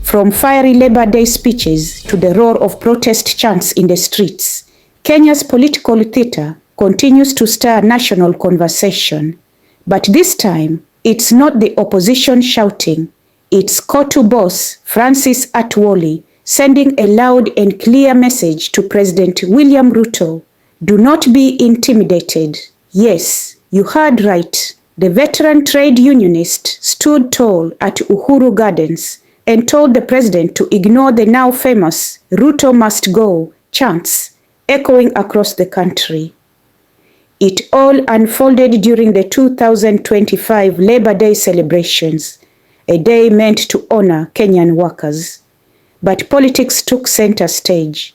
From fiery Labor Day speeches to the roar of protest chants in the streets, Kenya's political theater continues to stir national conversation. But this time, it's not the opposition shouting. It's KOTU boss Francis Atwoli sending a loud and clear message to President William Ruto. Do not be intimidated. Yes, you heard right. The veteran trade unionist stood tall at Uhuru Gardens and told the president to ignore the now famous Ruto Must Go chants echoing across the country. It all unfolded during the 2025 Labor Day celebrations, a day meant to honor Kenyan workers. But politics took center stage.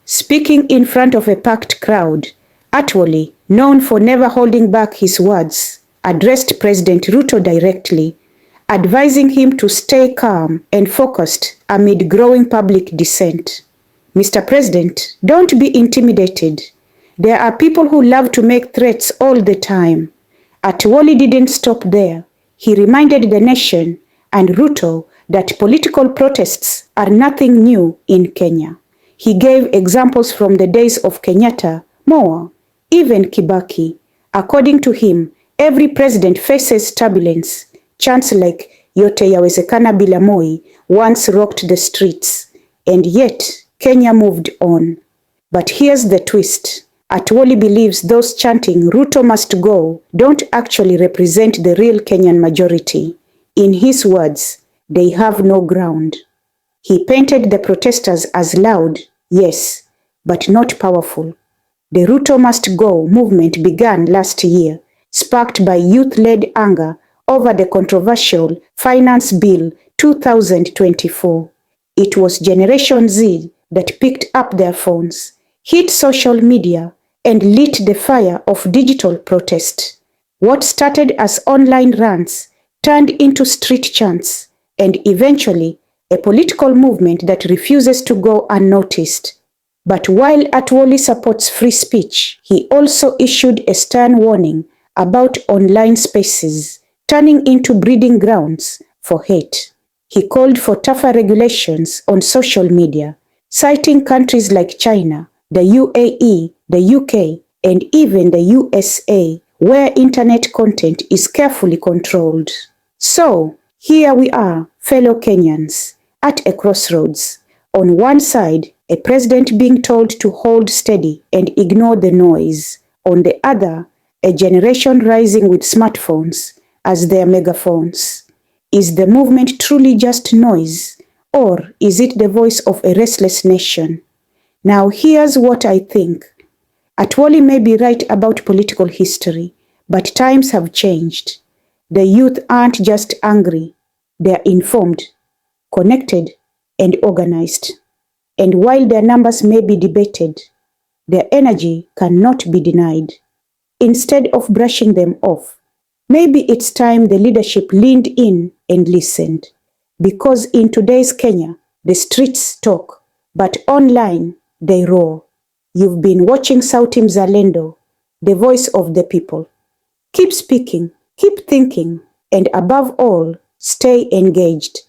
Speaking in front of a packed crowd, Atwoli, known for never holding back his words, addressed President Ruto directly, advising him to stay calm and focused amid growing public dissent. Mr. President, don't be intimidated. There are people who love to make threats all the time. Atwoli didn't stop there. He reminded the nation and Ruto that political protests are nothing new in Kenya. He gave examples from the days of Kenyatta, Moi, even Kibaki. According to him, every president faces turbulence. Chants like Yote Yawezekana Bila Moi once rocked the streets, and yet Kenya moved on. But here's the twist. Atwoli believes those chanting Ruto Must Go don't actually represent the real Kenyan majority. In his words, they have no ground. He painted the protesters as loud, yes, but not powerful. The Ruto Must Go movement began last year, sparked by youth-led anger over the controversial Finance Bill 2024. It was Generation Z that picked up their phones, hit social media, and lit the fire of digital protest. What started as online rants turned into street chants, and eventually a political movement that refuses to go unnoticed. But while Atwoli supports free speech, he also issued a stern warning about online spaces turning into breeding grounds for hate. He called for tougher regulations on social media, citing countries like China, the UAE, the UK, and even the USA, where internet content is carefully controlled. So, here we are, fellow Kenyans, at a crossroads. On one side, a president being told to hold steady and ignore the noise. On the other, a generation rising with smartphones as their megaphones. Is the movement truly just noise, or is it the voice of a restless nation? Now here's what I think. Atwoli may be right about political history, but times have changed. The youth aren't just angry, they're informed, connected, and organized. And while their numbers may be debated, their energy cannot be denied. Instead of brushing them off, maybe it's time the leadership leaned in and listened. Because in today's Kenya, the streets talk, but online they roar. You've been watching Sauti Mzalendo, the voice of the people. Keep speaking, keep thinking, and above all, stay engaged.